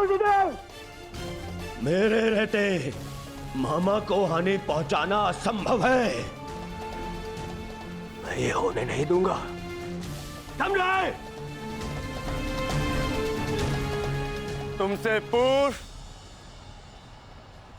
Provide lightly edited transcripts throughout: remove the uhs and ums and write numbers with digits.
वासुदेव, मेरे रहते मामा को हानि पहुंचाना असंभव है। मैं ये होने नहीं दूंगा, समझे? तुमसे पूर्व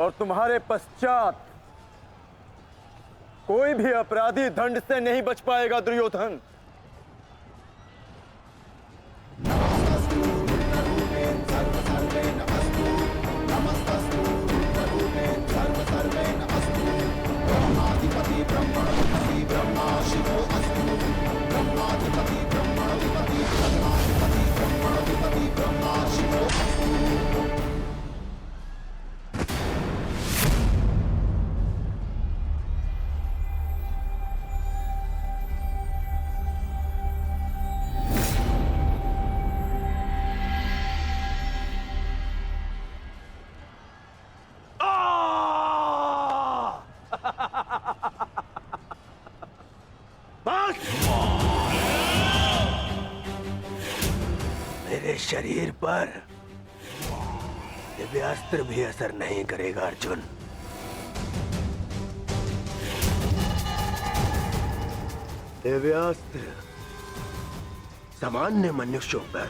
और तुम्हारे पश्चात कोई भी अपराधी दंड से नहीं बच पाएगा दुर्योधन। मेरे शरीर पर दिव्यास्त्र भी असर नहीं करेगा अर्जुन। दिव्यास्त्र सामान्य मनुष्यों पर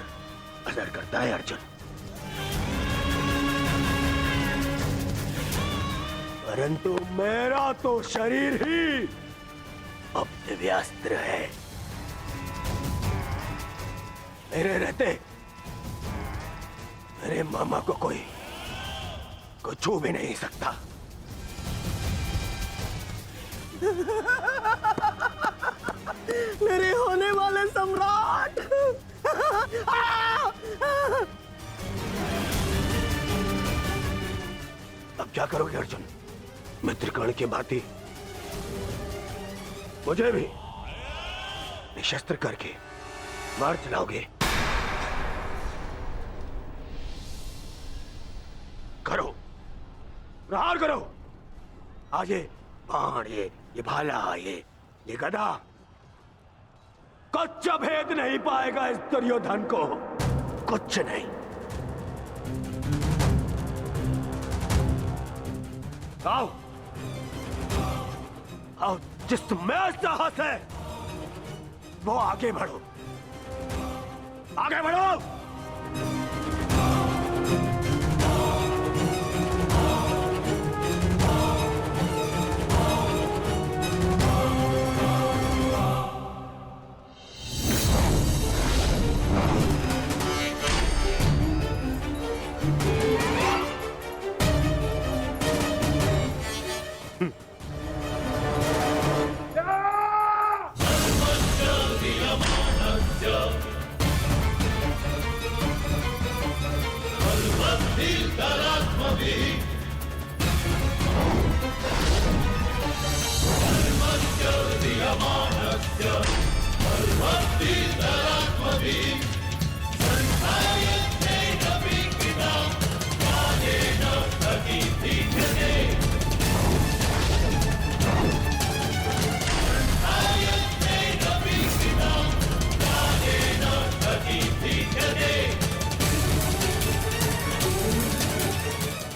असर करता है अर्जुन, परंतु मेरा तो शरीर ही अब दिव्यास्त्र है। मेरे रहते मेरे मामा को कोई छू भी नहीं सकता। मेरे होने वाले सम्राट! अब क्या करोगे अर्जुन? मित्रकर्ण की भांति मुझे भी निशस्त्र करके मार चलाओगे? करो, प्रहार करो। आज ये बाण, ये भाला, ये गदा कुछ भेद नहीं पाएगा इस दुर्योधन को, कुछ नहीं। आओ आओ, जिसमें साहस है वो आगे बढ़ो, आगे बढ़ो।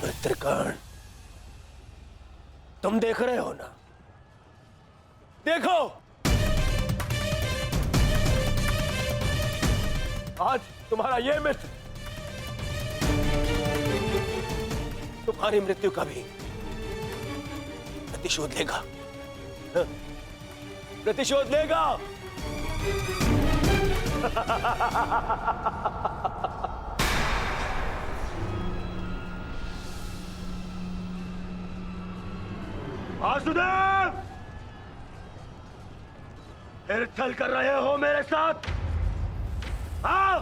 मित्रकर्ण, तुम देख रहे हो ना? देखो, आज तुम्हारा ये मित्र तुम्हारी मृत्यु का भी प्रतिशोध लेगा, प्रतिशोध लेगा। वासुदेव, फिर छल कर रहे हो मेरे साथ? हाँ?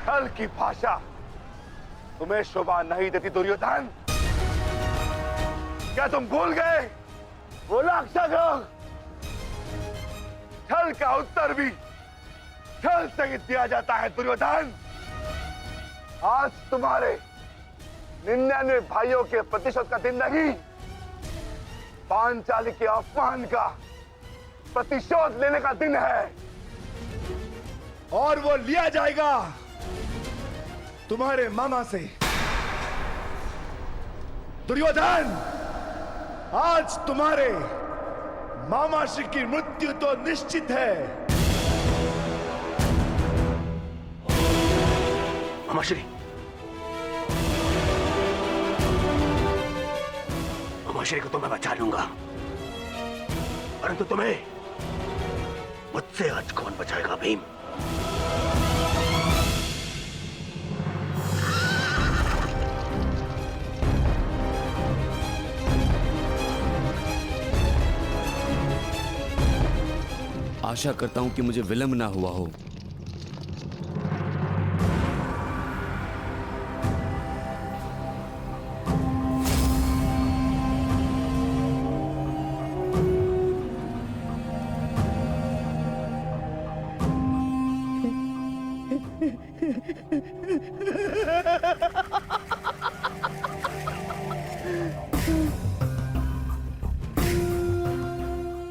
छल की भाषा तुम्हें शोभा नहीं देती दुर्योधन। क्या तुम भूल गए वो राक्षस लोग? छल का उत्तर भी छल से ही दिया जाता है दुर्योधन। आज तुम्हारे 99 भाइयों के प्रतिशोध का दिन नहीं, पांचाली के अपमान का प्रतिशोध लेने का दिन है और वो लिया जाएगा तुम्हारे मामा से। दुर्योधन, आज तुम्हारे मामा श्री की मृत्यु तो निश्चित है। मामाश्री, मामाश्री को तो मैं बचा लूंगा, परंतु तुम्हें मुझसे आज कौन बचाएगा भीम? आशा करता हूं कि मुझे विलंब ना हुआ हो।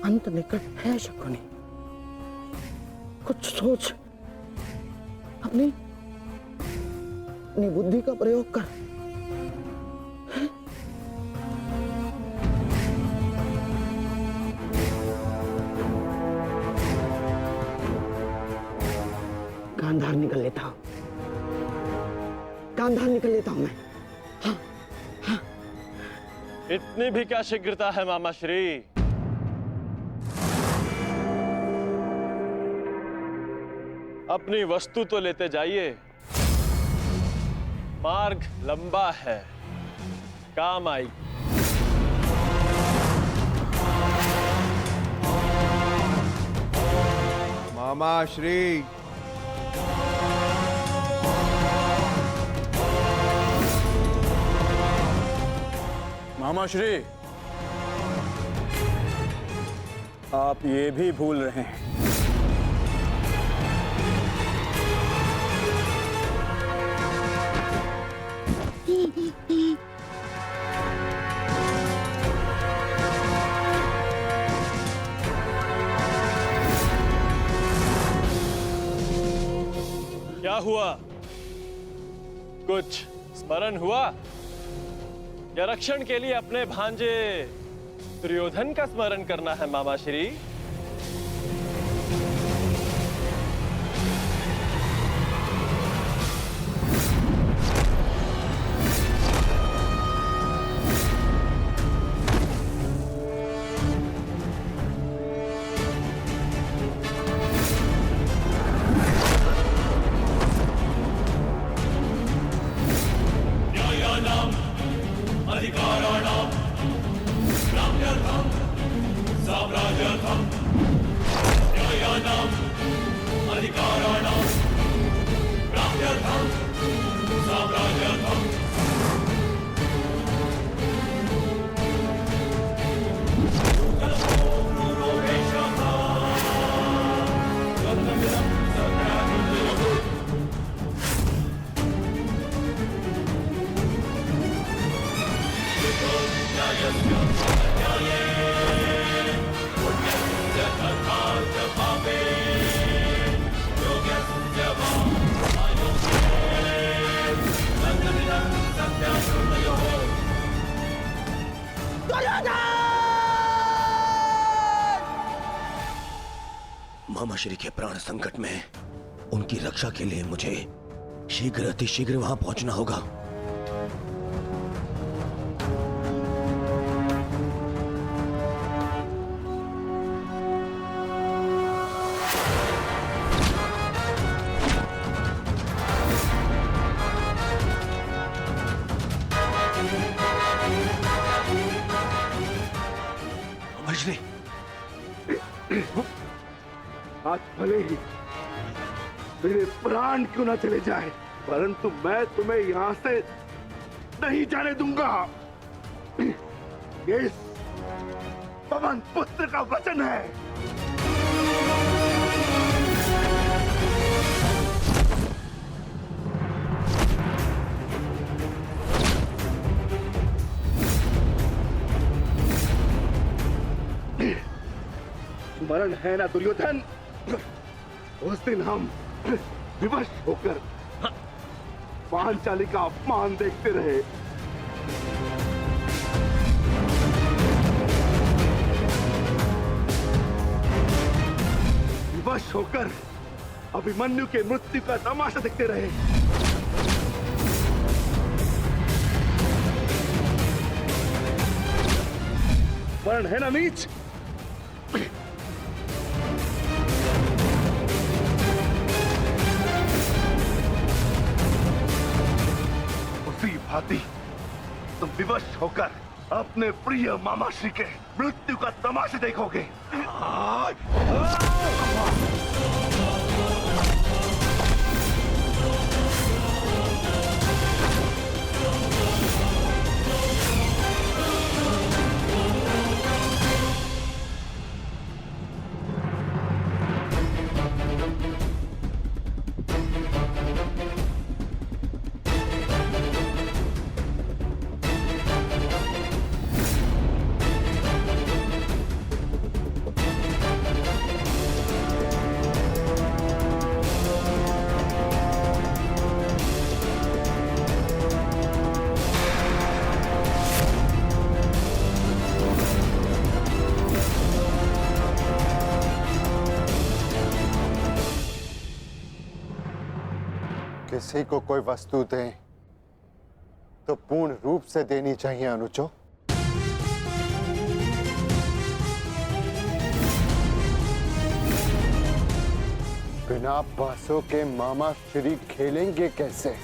अंत निकट है शकुनी, कुछ सोच, अपनी बुद्धि का प्रयोग कर। गांधार निकल लेता हूं, गांधार निकल लेता हूं मैं। इतनी भी क्या शीघ्रता है मामा श्री? अपनी वस्तु तो लेते जाइए, मार्ग लंबा है, काम आई। मामा श्री, मामा श्री, आप ये भी भूल रहे हैं क्या हुआ? कुछ स्मरण हुआ या रक्षण के लिए अपने भांजे दुर्योधन का स्मरण करना है मामा श्री? मामा श्री के प्राण संकट में उनकी रक्षा के लिए मुझे शीघ्र अतिशीघ्र वहां पहुंचना होगा। मामा श्री, आज भले ही मेरे प्राण क्यों ना चले जाए, परंतु मैं तुम्हें यहां से नहीं जाने दूंगा। ये इस पवन पुत्र का वचन है। स्मरण है ना दुर्योधन? उस दिन हम विवश होकर पांचाली का अपमान देखते रहे। विवश होकर अभिमन्यु के मृत्यु का तमाशा देखते रहे। स्मरण है ना नीच? उसी भांति तुम विवश होकर अपने प्रिय मामाश्री के मृत्यु का तमाशा देखोगे। किसी को कोई वस्तु दें तो पूर्ण रूप से देनी चाहिए अनुजो। बिना पैसों के मामा श्री खेलेंगे कैसे?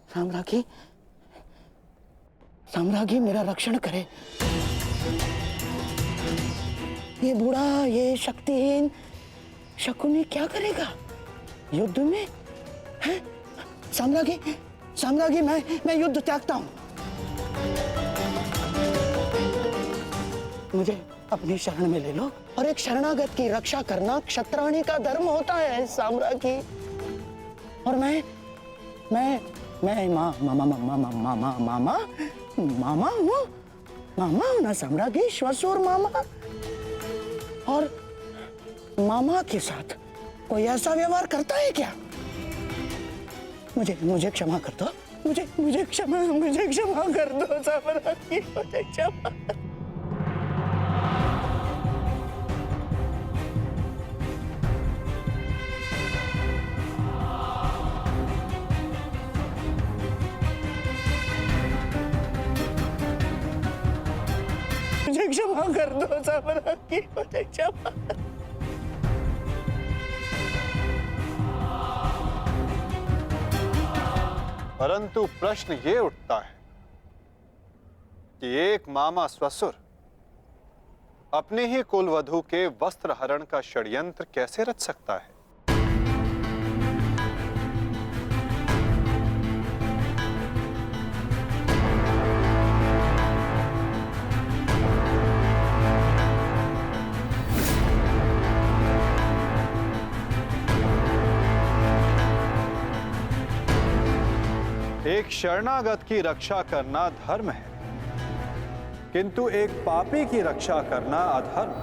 साम्राज्ञी, साम्राज्ञी मेरा रक्षण करे। ये बूढ़ा, ये शक्तिहीन शकुनी क्या करेगा युद्ध में? हैं? साम्राज्ञी, साम्राज्ञी, मैं युद्ध त्यागता हूं। मुझे अपनी शरण में ले लो, और एक शरणागत की रक्षा करना क्षत्राणी का धर्म होता है साम्राज्ञी। और मैं मामा हूँ ना साम्राज्ञी, श्वशुर मामा। और मामा के साथ कोई ऐसा व्यवहार करता है क्या? मुझे क्षमा कर दो, मुझे क्षमा कर दो साम्राज्ञी, मुझे क्षमा। मुझे क्षमा कर दो साम्राज्ञी, मुझे क्षमा। परंतु प्रश्न ये उठता है कि एक मामा ससुर अपने ही कुलवधू के वस्त्र हरण का षड्यंत्र कैसे रच सकता है? एक शरणागत की रक्षा करना धर्म है, किंतु एक पापी की रक्षा करना अधर्म।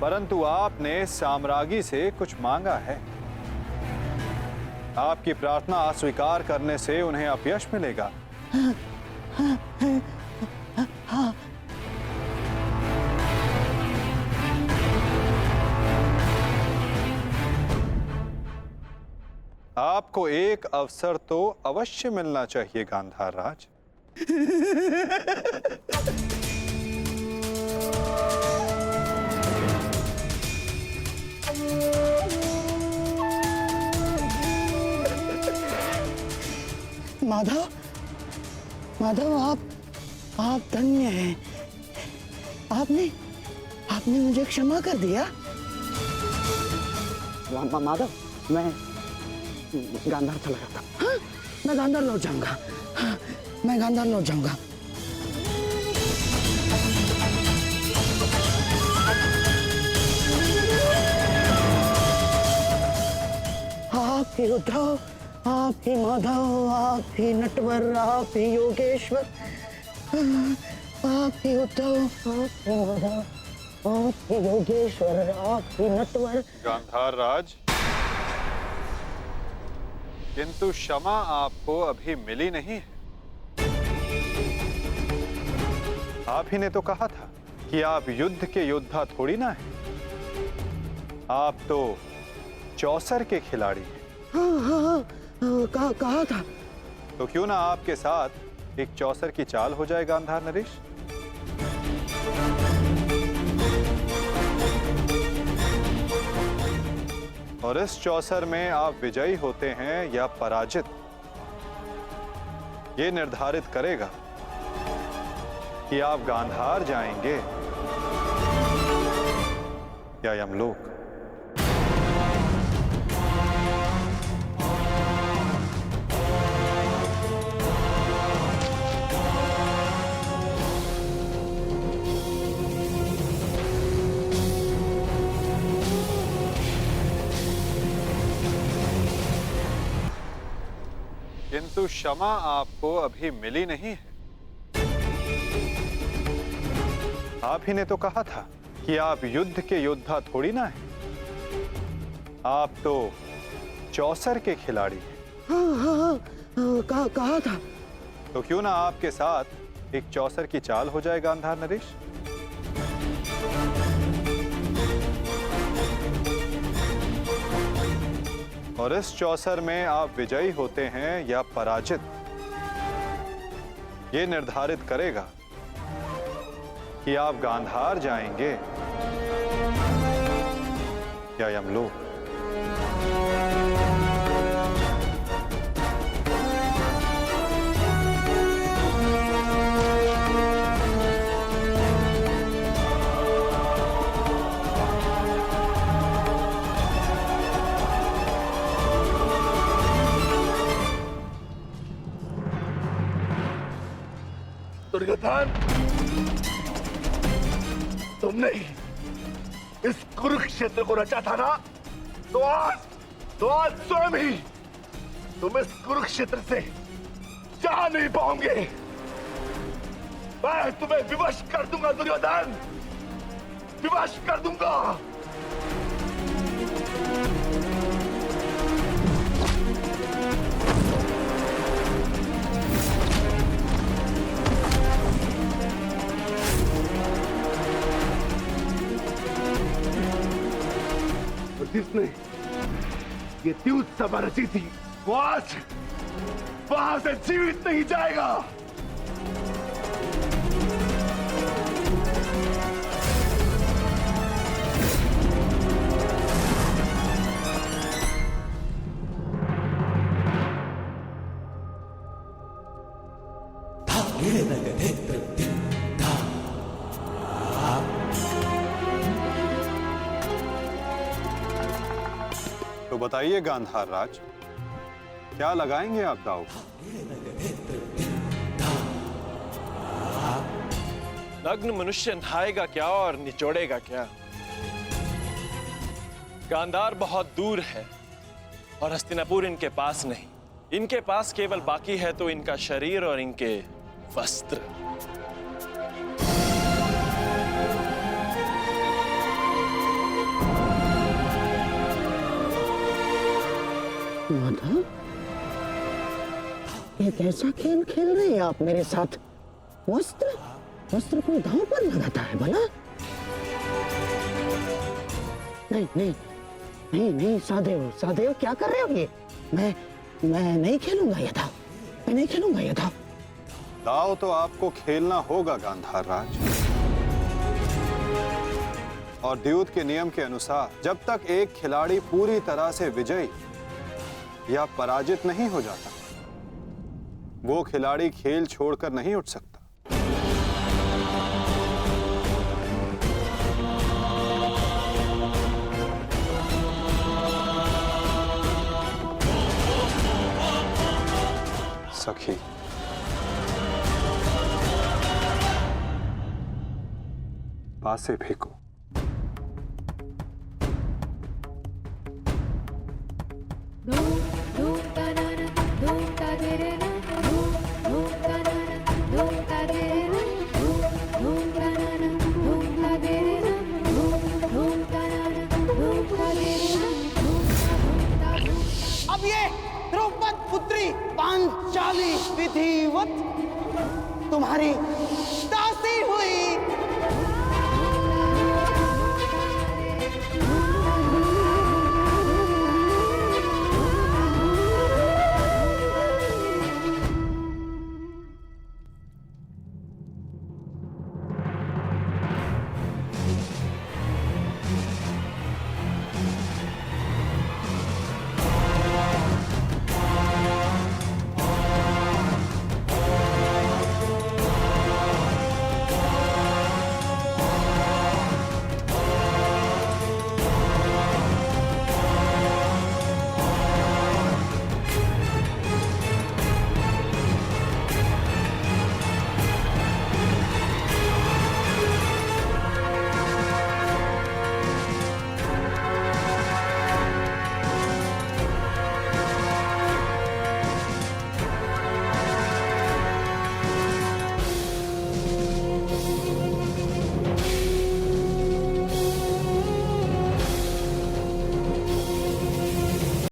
परंतु आपने साम्राज्ञी से कुछ मांगा है। आपकी प्रार्थना अस्वीकार करने से उन्हें अपयश मिलेगा। आपको एक अवसर तो अवश्य मिलना चाहिए गांधार राज। माधव, माधव, आप धन्य हैं। आपने मुझे क्षमा कर दिया। माधव, मैं गांधार चला जाता। हाँ, मैं गांधार लौट जाऊंगा। हाँ, मैं गांधार लौट जाऊंगा। आप ही उद्धव, आप ही माधव, आप ही नटवर, आप ही योगेश्वर, आप ही उद्धव, आप ही माधव, आप ही योगेश्वर, आप ही नटवर। गांधार राज, किंतु क्षमा आपको अभी मिली नहीं है। आप ही ने तो कहा था कि आप युद्ध के योद्धा थोड़ी ना हैं। आप तो चौसर के खिलाड़ी हैं। हाँ, कहा था। तो क्यों ना आपके साथ एक चौसर की चाल हो जाए गांधार नरेश? और इस चौसर में आप विजयी होते हैं या पराजित, ये निर्धारित करेगा कि आप गांधार जाएंगे या यमलोक। किंतु क्षमा आपको अभी मिली नहीं है। आप ही ने तो कहा था कि आप युद्ध के योद्धा थोड़ी ना हैं। आप तो चौसर के खिलाड़ी हैं। हाँ, कहा था। तो क्यों ना आपके साथ एक चौसर की चाल हो जाए गांधार नरेश? और इस चौसर में आप विजयी होते हैं या पराजित, ये निर्धारित करेगा कि आप गांधार जाएंगे या यमलोक। दुर्योधन, तुमने इस कुरुक्षेत्र को रचा था ना, तो आज स्वयं ही तुम इस कुरुक्षेत्र से जा नहीं पाओगे। मैं तुम्हें विवश कर दूंगा दुर्योधन, विवश कर दूंगा। जिसने ये द्यूत सभा रची थी, वो आज वहां से जीवित नहीं जाएगा। तो बताइए गांधार राज, क्या लगाएंगे आप दाव? नग्न मनुष्य नहाएगा क्या और निचोड़ेगा क्या? गांधार बहुत दूर है और हस्तिनापुर इनके पास नहीं। इनके पास केवल बाकी है तो इनका शरीर और इनके वस्त्र। माधव, ये कैसा खेल खेल रहे हैं आप मेरे साथ? वस्त्र को दांव पर लगाता है भला? नहीं, सादेव, क्या कर रहे हो ये? मैं नहीं खेलूंगा ये दाव, मैं नहीं खेलूंगा ये दाव। दाव तो आपको खेलना होगा गांधार राज। और द्यूत के नियम के अनुसार जब तक एक खिलाड़ी पूरी तरह से विजयी या पराजित नहीं हो जाता, वो खिलाड़ी खेल छोड़कर नहीं उठ सकता। सखी, पासे फेंको। अब ये द्रौपद पुत्री पांचाली विधिवत तुम्हारी